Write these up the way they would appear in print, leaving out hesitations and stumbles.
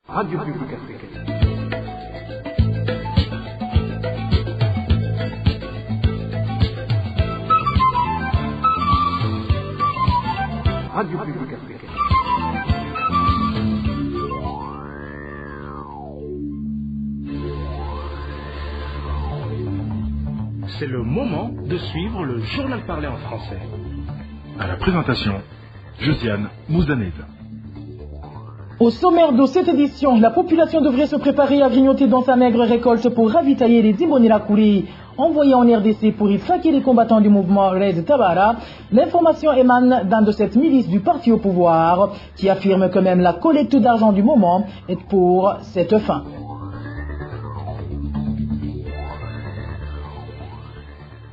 Radio Publique Africaine. Radio Publique Africaine. C'est le moment de suivre le journal parlé en français. À la présentation, Josiane Mouzaned. Au sommaire de cette édition, la population devrait se préparer à grignoter dans sa maigre récolte pour ravitailler les Imbonerakure envoyés en RDC pour y traquer les combattants du mouvement Red Tabara. L'information émane d'un de cette milice du parti au pouvoir qui affirme que même la collecte d'argent du moment est pour cette fin.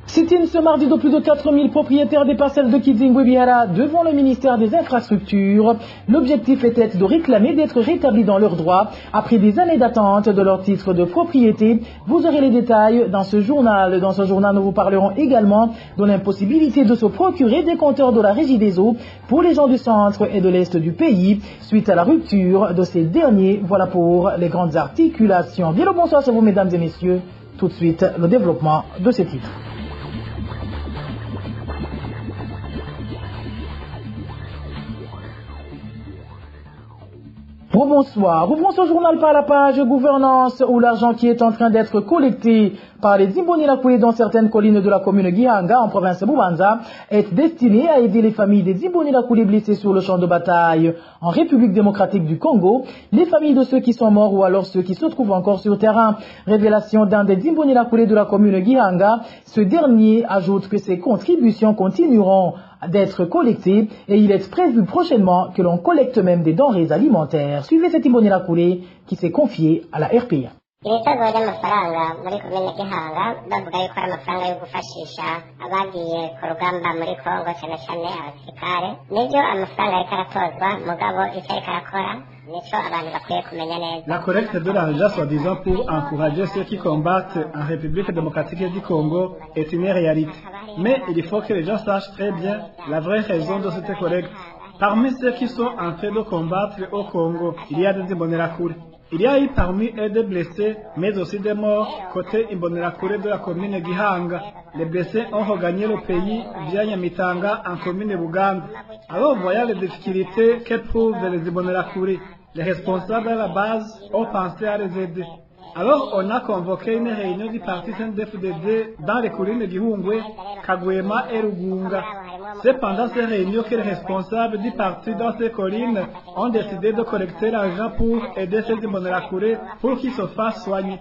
Sit-in ce mardi de plus de 4000 propriétaires des parcelles de Kizingwe-Bihara devant le ministère des Infrastructures. L'objectif était de réclamer d'être rétablis dans leurs droits après des années d'attente de leur titre de propriété. Vous aurez les détails dans ce journal. Dans ce journal, nous vous parlerons également de l'impossibilité de se procurer des compteurs de la Régie des eaux pour les gens du centre et de l'est du pays suite à la rupture de ces derniers. Voilà pour les grandes articulations. Bien le bonsoir à vous, mesdames et messieurs. Tout de suite, le développement de ces titres. Bonsoir. Ouvrons ce journal par la page gouvernance où l'argent qui est en train d'être collecté par les Imbonerakure dans certaines collines de la commune Gihanga en province de Bubanza est destiné à aider les familles des Imbonerakure blessés sur le champ de bataille en République démocratique du Congo, les familles de ceux qui sont morts ou alors ceux qui se trouvent encore sur terrain. Révélation d'un des Imbonerakure de la commune Gihanga, ce dernier ajoute que ces contributions continueront d'être collectées et il est prévu prochainement que l'on collecte même des denrées alimentaires. Suivez cet Imbonerakure qui s'est confié à la RPA. ibitego by'amafaranga muri komine Gihanga bavuga yuko ari amafaranga yo gufashisha abagiye ku rugamba muri Kongo cyane cyane abasirikare nibyo amafaranga ariko aratozwa mugabo icyo ariko arakora nico abantu bakwiye kumenya neza. La collecte de l'argent soi-disant pour encourager ceux qui combattent en République démocratique du Congo est une réalité. Mais il faut que les gens sachent très bien la vraie raison de cette collecte. Parmi ceux qui sont en train de combattre au Congo, il y a des Imbonerakure. Il y a eu parmi eux des blessés, mais aussi des morts côté Imbonerakure de la commune Gihanga. Les blessés ont regagné le pays via Nyamitanga en commune Buganda. Alors voyons les difficultés qu'éprouvent les Imbonerakure. Les responsables à la base ont pensé à les aider. Alors on a convoqué une réunion du parti CNDD-FDD dans les collines Gihungwe, Kagwema et Rugunga. C'est pendant ces réunions que les responsables du parti dans ces collines ont décidé de collecter l'argent pour aider ces Imbonerakure pour qu'ils se fassent soigner.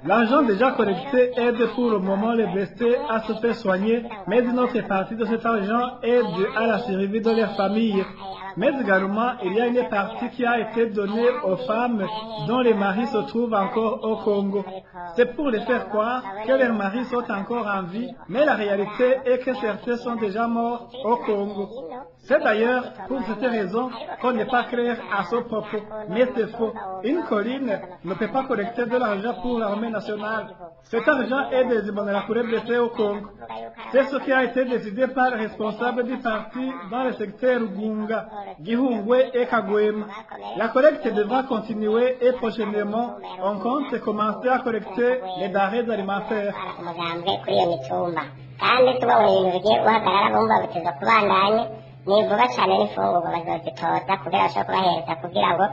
L'argent déjà collecté aide pour le moment les blessés à se faire soigner, mais une autre partie de cet argent aide à la survie de leur famille. Mais également, il y a une partie qui a été donnée aux femmes dont les maris se trouvent encore au Congo. C'est pour les faire croire que leurs maris sont encore en vie, mais la réalité est que certains sont déjà morts au Congo. C'est d'ailleurs pour cette raison qu'on n'est pas clair à ce propos. Mais c'est faux. Une colline ne peut pas collecter de l'argent pour l'armée nationale. Cet argent est des Imbonerakure blessés au Congo. C'est ce qui a été décidé par les responsables du parti dans le secteur Rugunga, Gihungwe et Kagwema. La collecte devra continuer et prochainement, on compte commencer à collecter les denrées alimentaires. ni vuba cyane n'imfungurwa bazozitoza kugira bashobore kubahereza kugira ngo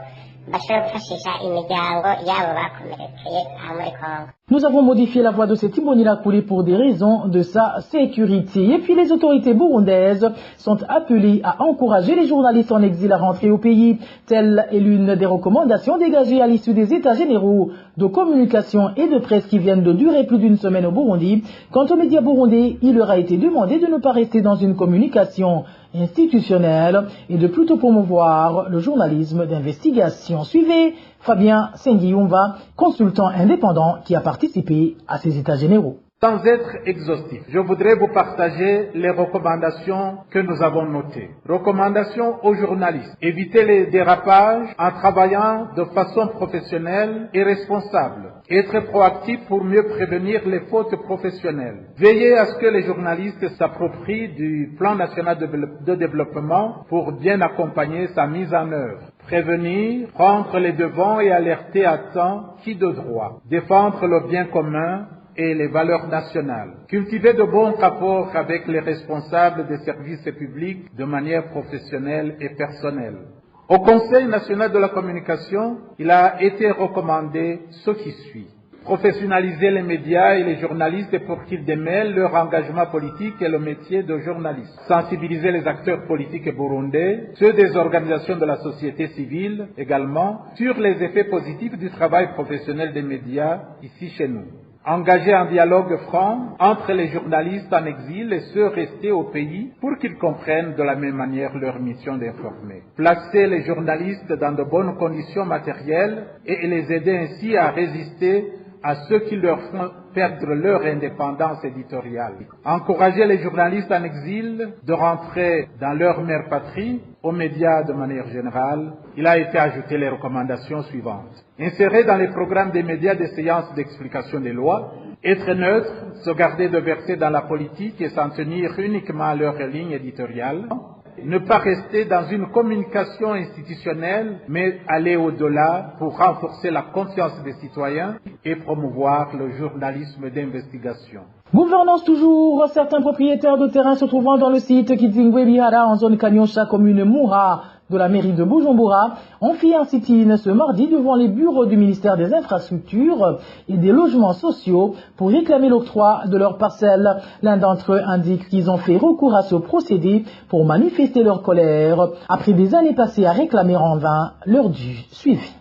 bashobore gufashisha imiryango yabo bakomerekeye aha muri Kongo. Nous avons modifié la voix de cet Imbonerakure pour des raisons de sa sécurité. Et puis les autorités burundaises sont appelées à encourager les journalistes en exil à rentrer au pays. Telle est l'une des recommandations dégagées à l'issue des états généraux de communication et de presse qui viennent de durer plus d'une semaine au Burundi. Quant aux médias burundais, il leur a été demandé de ne pas rester dans une communication institutionnelle et de plutôt promouvoir le journalisme d'investigation. Suivez Fabien Sengiumva, consultant indépendant qui a participé à ces états généraux. Sans être exhaustif, je voudrais vous partager les recommandations que nous avons notées. Recommandations aux journalistes. Évitez les dérapages en travaillant de façon professionnelle et responsable. Être proactif pour mieux prévenir les fautes professionnelles. Veillez à ce que les journalistes s'approprient du plan national de développement pour bien accompagner sa mise en œuvre. prévenir, prendre les devants et alerter à temps qui de droit, défendre le bien commun et les valeurs nationales, cultiver de bons rapports avec les responsables des services publics de manière professionnelle et personnelle. Au Conseil national de la communication, il a été recommandé ce qui suit. Professionnaliser les médias et les journalistes pour qu'ils démêlent leur engagement politique et le métier de journaliste. Sensibiliser les acteurs politiques burundais, ceux des organisations de la société civile également, sur les effets positifs du travail professionnel des médias ici chez nous. Engager un dialogue franc entre les journalistes en exil et ceux restés au pays pour qu'ils comprennent de la même manière leur mission d'informer. Placer les journalistes dans de bonnes conditions matérielles et les aider ainsi à résister à ceux qui leur font perdre leur indépendance éditoriale. Encourager les journalistes en exil de rentrer dans leur mère patrie, aux médias de manière générale. Il a été ajouté les recommandations suivantes. Insérer dans les programmes des médias des séances d'explication des lois, être neutre, se garder de verser dans la politique et s'en tenir uniquement à leur ligne éditoriale. Ne pas rester dans une communication institutionnelle, mais aller au-delà pour renforcer la confiance des citoyens et promouvoir le journalisme d'investigation. Gouvernance toujours, certains propriétaires de terrain se trouvant dans le site Kizingwe Bihara en zone Kanyosha, commune Moura de la mairie de Bujumbura, ont fait un sit-in ce mardi devant les bureaux du ministère des Infrastructures et des Logements Sociaux pour réclamer l'octroi de leurs parcelles. L'un d'entre eux indique qu'ils ont fait recours à ce procédé pour manifester leur colère après des années passées à réclamer en vain leur dû suivi.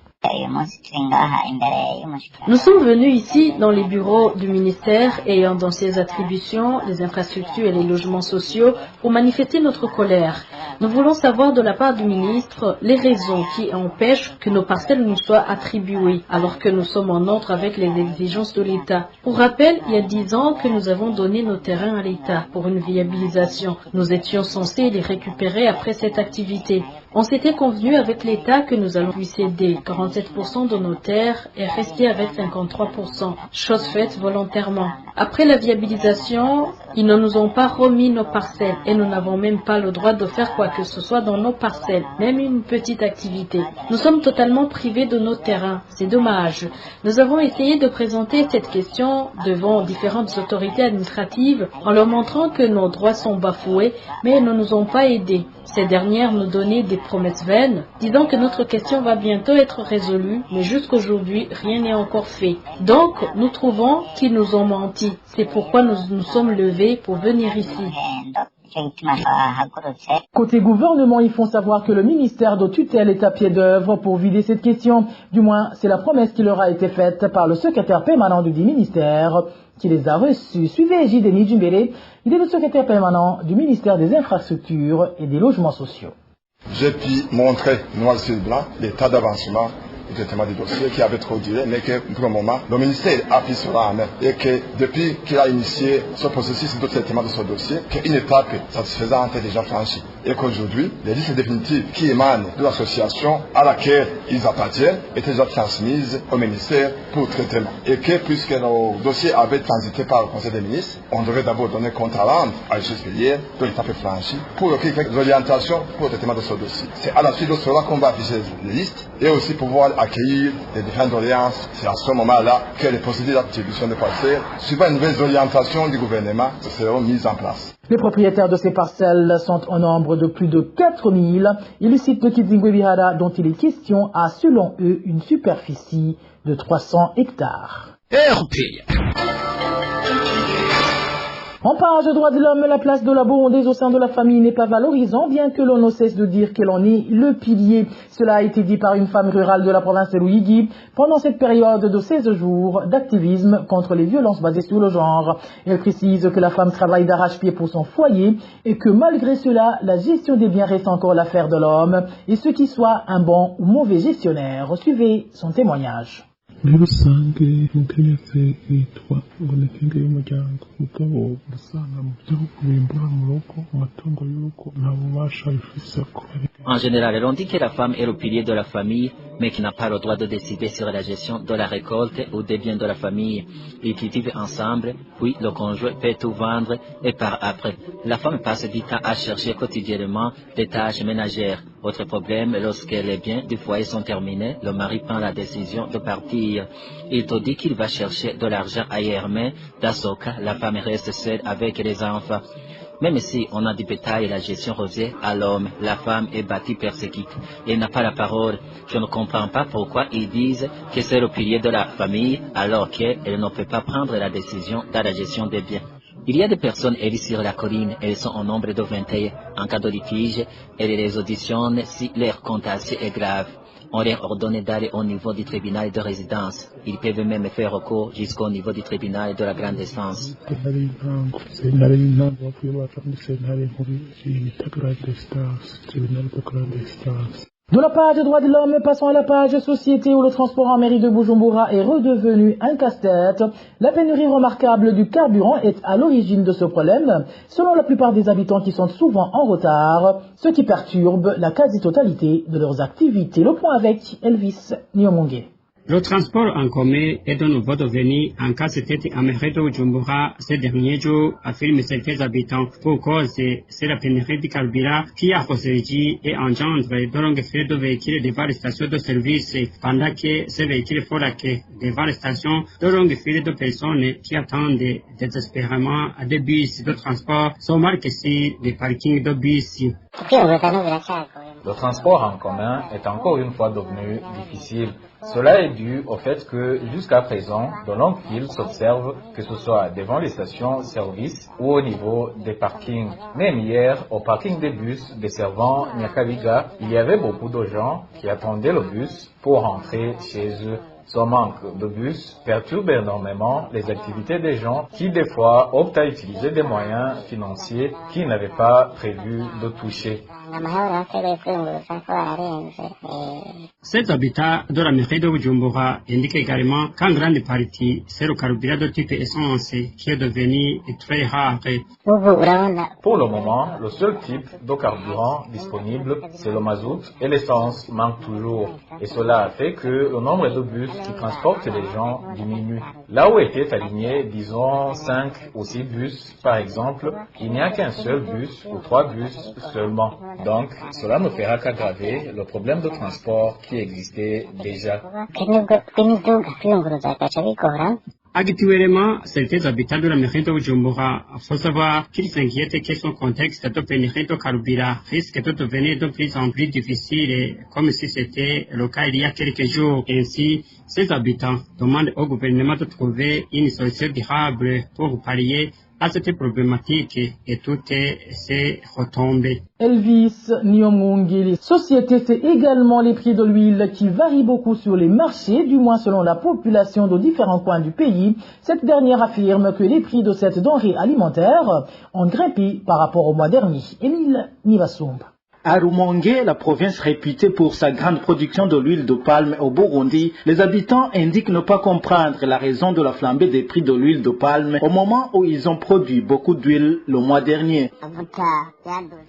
Nous sommes venus ici dans les bureaux du ministère ayant dans ses attributions les infrastructures et les logements sociaux pour manifester notre colère. Nous voulons savoir de la part du ministre les raisons qui empêchent que nos parcelles nous soient attribuées alors que nous sommes en ordre avec les exigences de l'État. Pour rappel, il y a 10 ans que nous avons donné nos terrains à l'État pour une viabilisation. Nous étions censés les récupérer après cette activité. On s'était convenu avec l'État que nous allons lui céder 47% de nos terres et rester avec 53%, chose faite volontairement. Après la viabilisation, ils ne nous ont pas remis nos parcelles et nous n'avons même pas le droit de faire quoi que ce soit dans nos parcelles, même une petite activité. Nous sommes totalement privés de nos terrains, c'est dommage. Nous avons essayé de présenter cette question devant différentes autorités administratives en leur montrant que nos droits sont bafoués, mais elles ne nous ont pas aidés. Ces dernières nous donnaient des promesses vaines, disant que notre question va bientôt être résolue, mais jusqu'aujourd'hui, rien n'est encore fait. Donc, nous trouvons qu'ils nous ont menti. C'est pourquoi nous nous sommes levés pour venir ici. Côté gouvernement, ils font savoir que le ministère de tutelle est à pied d'œuvre pour vider cette question. Du moins, c'est la promesse qui leur a été faite par le secrétaire permanent du dit ministère qui les a reçus. Suivez J.Denis Djumbélé, il est le secrétaire permanent du ministère des Infrastructures et des Logements Sociaux. J'ai pu montrer noir sur blanc l'état d'avancement du traitement des dossiers qui avait trop duré, mais que pour le moment, le ministère a pris cela en main et que depuis qu'il a initié ce processus de traitement de ce dossier, qu'une étape satisfaisante est déjà franchie et qu'aujourd'hui, les listes définitives qui émanent de l'association à laquelle ils appartiennent étaient déjà transmises au ministère pour traitement et que puisque nos dossiers avaient transité par le Conseil des ministres, on devait d'abord donner compte à rendre à l'ex-pilier de l'étape franchie pour quelques orientations pour le traitement de ce dossier. C'est à la suite de cela qu'on va afficher les listes et aussi pouvoir accueillir les différentes doléances. C'est à ce moment-là que les procédures d'attribution de parcelles, suivant une nouvelle orientation du gouvernement, seront mises en place. Les propriétaires de ces parcelles sont au nombre de plus de 4000 et le site de Kizingwe Bihara dont il est question a selon eux une superficie de 300 hectares. En page droits de l'homme, la place de la burundaise au sein de la famille n'est pas valorisante, bien que l'on ne cesse de dire qu'elle en est le pilier. Cela a été dit par une femme rurale de la province de Ruyigi pendant cette période de 16 jours d'activisme contre les violences basées sur le genre. Elle précise que la femme travaille d'arrache-pied pour son foyer et que malgré cela, la gestion des biens reste encore l'affaire de l'homme et ce qui soit un bon ou mauvais gestionnaire. Suivez son témoignage. muri rusange umukenyezi yitwa ngo ni inkingi y'umuryango mugabo usanga mu byo kubimbura mu rugo mu matungo y'urugo nta bubasha bifise ko. En général, on dit que la femme est le pilier de la famille, mais qui n'a pas le droit de décider sur la gestion de la récolte ou des biens de la famille. Ils vivent ensemble, puis le conjoint peut tout vendre et par après. La femme passe du temps à chercher quotidiennement des tâches ménagères. Autre problème, lorsque les biens du foyer sont terminés, le mari prend la décision de partir. Il te dit qu'il va chercher de l'argent ailleurs, mais dans ce cas, la femme reste seule avec les enfants. Même si on a du bétail et la gestion revient à l'homme, la femme est battue, persécutée. Elle n'a pas la parole. Je ne comprends pas pourquoi ils disent que c'est le pilier de la famille alors qu'elle ne peut pas prendre la décision dans la gestion des biens. Il y a des personnes élues sur la colline, elles sont au nombre de 21. En cas de litige, elles les auditionnent si leur contentieux est grave. On leur ordonne d'aller au niveau du tribunal de résidence. Ils peuvent même faire recours jusqu'au niveau du tribunal de la grande instance. De la page droits de l'homme, passons à la page société où le transport en mairie de Bujumbura est redevenu un casse-tête. La pénurie remarquable du carburant est à l'origine de ce problème, selon la plupart des habitants qui sont souvent en retard, ce qui perturbe la quasi-totalité de leurs activités. Le point avec Elvis Niomongue. Le transport en commun est de nouveau devenu un casse-tête à mairie de Bujumbura ces derniers jours, affirment certains habitants. Pour cause, c'est la pénurie du carburant qui a ressurgi et engendre de longues files de véhicules devant les stations de service, pendant que ces véhicules foraquent devant les stations de longues files de personnes qui attendent désespérément des bus de transport sont marqués sur des parkings de bus. Le transport en commun est encore une fois devenu difficile. Cela est dû au fait que jusqu'à présent, de longues files s'observent, que ce soit devant les stations-service ou au niveau des parkings. Même hier, au parking des bus desservant Nyakabiga, il y avait beaucoup de gens qui attendaient le bus pour rentrer chez eux. Ce manque de bus perturbe énormément les activités des gens qui, des fois, optent à utiliser des moyens financiers qu'ils n'avaient pas prévu de toucher. Cet habitat de la mairie de Bujumbura indique également qu'en grande partie, c'est le carburant de type essence qui est devenu très rare. Pour le moment, le seul type de carburant disponible, c'est le mazout et l'essence manque toujours. Et cela a fait que le nombre de bus qui transportent les gens diminue. Là où étaient alignés, disons, 5 ou 6 bus, par exemple, il n'y a qu'un seul bus ou 3 bus seulement. Donc, cela ne fera qu'aggraver le problème de transport qui existait déjà. Actuellement, certains habitants de la mairie de Bujumbura faut savoir qu'ils s'inquiètent que son contexte de pénurie de carburant risque de devenir de plus en plus difficile, comme si c'était le cas il y a quelques jours. Ainsi, ces habitants demandent au gouvernement de trouver une solution durable pour pallier à cette problématique et toutes ces retombées. Elvis Niomungi, les sociétés, c'est également les prix de l'huile qui varient beaucoup sur les marchés, du moins selon la population de différents coins du pays. Cette dernière affirme que les prix de cette denrée alimentaire ont grimpé par rapport au mois dernier. Émile Nivasumba. À Rumongue, la province réputée pour sa grande production de l'huile de palme au Burundi, les habitants indiquent ne pas comprendre la raison de la flambée des prix de l'huile de palme au moment où ils ont produit beaucoup d'huile le mois dernier.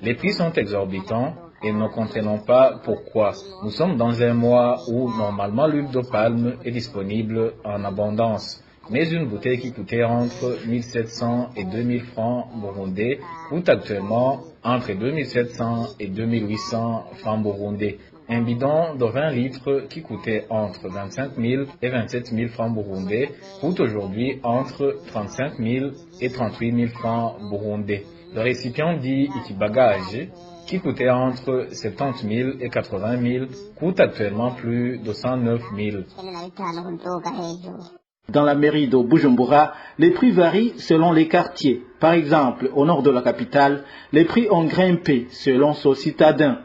Les prix sont exorbitants et ne comprenons pas pourquoi. Nous sommes dans un mois où normalement l'huile de palme est disponible en abondance. Mais une bouteille qui coûtait entre 1700 et 2000 francs burundais coûte actuellement entre 2700 et 2800 francs burundais. Un bidon de 20 litres qui coûtait entre 25 000 et 27 000 francs burundais coûte aujourd'hui entre 35 000 et 38 000 francs burundais. Le récipient dit Ikibagage, qui coûtait entre 70 000 et 80 000, coûte actuellement plus de 109 000. Dans la mairie de Bujumbura, les prix varient selon les quartiers. Par exemple, au nord de la capitale, les prix ont grimpé selon ce citadin.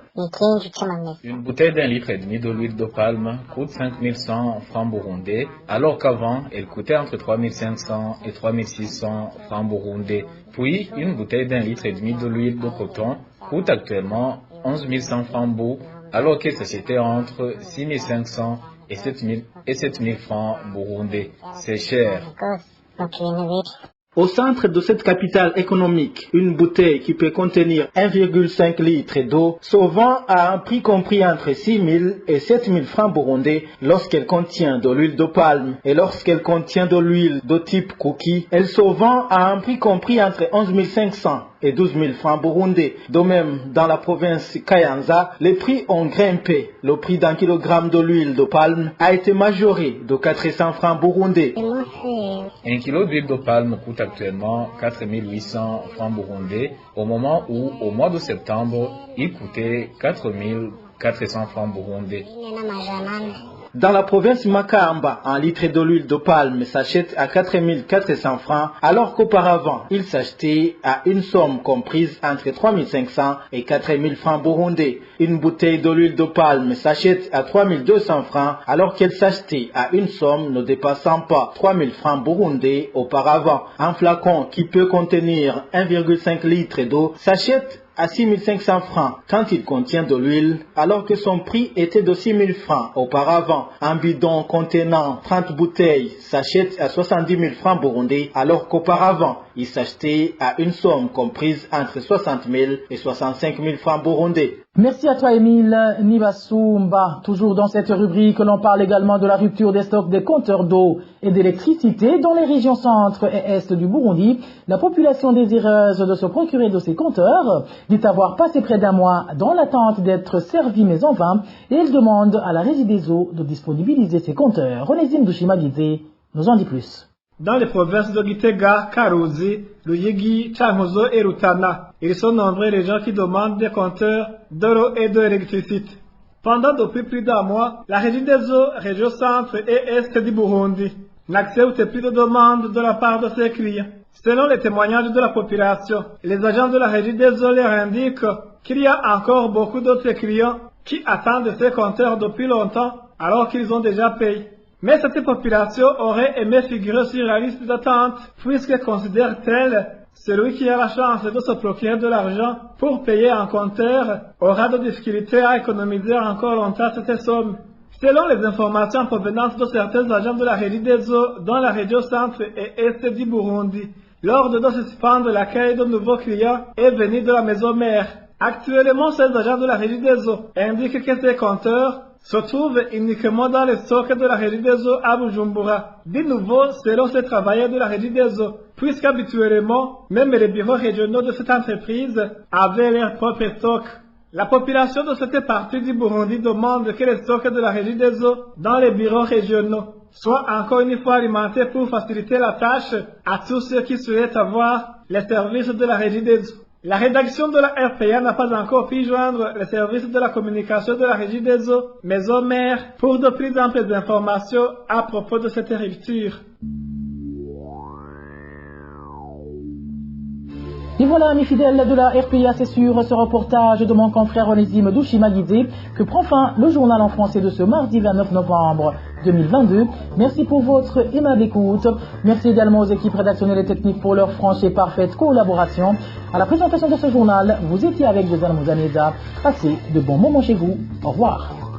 Une bouteille d'1,5 litre de l'huile de palme coûte 5100 francs burundais, alors qu'avant, elle coûtait entre 3500 et 3600 francs burundais. Puis, une bouteille d'1,5 litre de l'huile de coton coûte actuellement 11 100 francs burundais, alors que c'était entre 6500 et 7000 francs burundais. C'est cher. Au centre de cette capitale économique, une bouteille qui peut contenir 1,5 litre d'eau se vend à un prix compris entre 6 000 et 7 000 francs burundais lorsqu'elle contient de l'huile de palme. Et lorsqu'elle contient de l'huile de type cookie, elle se vend à un prix compris entre 11 500 et 12 000 francs burundais. De même, dans la province Kayanza, les prix ont grimpé. Le prix d'un kilogramme de l'huile de palme a été majoré de 400 francs burundais. Un kilo d'huile de palme coûte actuellement 4 800 francs burundais, au moment où, au mois de septembre, il coûtait 4 400 francs burundais. Dans la province Makamba, un litre de l'huile de palme s'achète à 4 400 francs, alors qu'auparavant, il s'achetait à une somme comprise entre 3 500 et 4 000 francs burundais. Une bouteille de l'huile de palme s'achète à 3 200 francs, alors qu'elle s'achetait à une somme ne dépassant pas 3 000 francs burundais auparavant. Un flacon qui peut contenir 1,5 litre d'eau s'achète à 6 500 francs quand il contient de l'huile, alors que son prix était de 6 000 francs auparavant. Un bidon contenant 30 bouteilles s'achète à 70 000 francs burundais, alors qu'auparavant, il s'achetait à une somme comprise entre 60 000 et 65 000 francs burundais. Merci à toi, Émile Nibasumba. Toujours dans cette rubrique, l'on parle également de la rupture des stocks des compteurs d'eau et d'électricité dans les régions centre et est du Burundi. La population désireuse de se procurer de ces compteurs dit avoir passé près d'un mois dans l'attente d'être servie mais en vain, et elle demande à la Régie des eaux de disponibiliser ces compteurs. Onésime Dushimagidze nous en dit plus. Dans les provinces de Gitega, Karuzi, Ruyigi, Changuzo et Rutana, ils sont nombreux les gens qui demandent des compteurs d'eau et d'électricité. Pendant depuis plus d'un mois, la Régie des eaux, région centre et est du Burundi, n'accepte plus de demandes de la part de ses clients. Selon les témoignages de la population, les agents de la Régie des eaux leur indiquent qu'il y a encore beaucoup d'autres clients qui attendent ces compteurs depuis longtemps alors qu'ils ont déjà payé. Mais cette population aurait aimé figurer sur la liste d'attente puisque considère-t-elle celui qui a la chance de se procurer de l'argent pour payer un compteur aura de difficultés à économiser encore longtemps cette somme. Selon les informations provenant de certains agents de la Régie des eaux dans la région centre et est du Burundi, l'ordre de suspendre l'accueil de nouveaux clients est venu de la maison mère. Actuellement, ces agents de la Régie des eaux indiquent que ces compteurs se trouvent uniquement dans les stocks de la Régie des eaux à Bujumbura. De nouveau, selon ces travailleurs de la Régie des eaux, puisqu'habituellement, même les bureaux régionaux de cette entreprise avaient leurs propres stocks. La population de cette partie du Burundi demande que les stocks de la Régie des eaux dans les bureaux régionaux soient encore une fois alimentés pour faciliter la tâche à tous ceux qui souhaitent avoir les services de la Régie des eaux. La rédaction de la RPA n'a pas encore pu joindre les services de la communication de la Régie des eaux, maison mère, pour de plus amples informations à propos de cette rupture. Et voilà, amis fidèles de la RPA, c'est sur ce reportage de mon confrère Onésime Dushimagidze que prend fin le journal en français de ce mardi 29 novembre 2022. Merci pour votre aimable écoute. Merci également aux équipes rédactionnelles et techniques pour leur franche et parfaite collaboration. À la présentation de ce journal, vous étiez avec Josiane Mouzaneza. Passez de bons moments chez vous. Au revoir.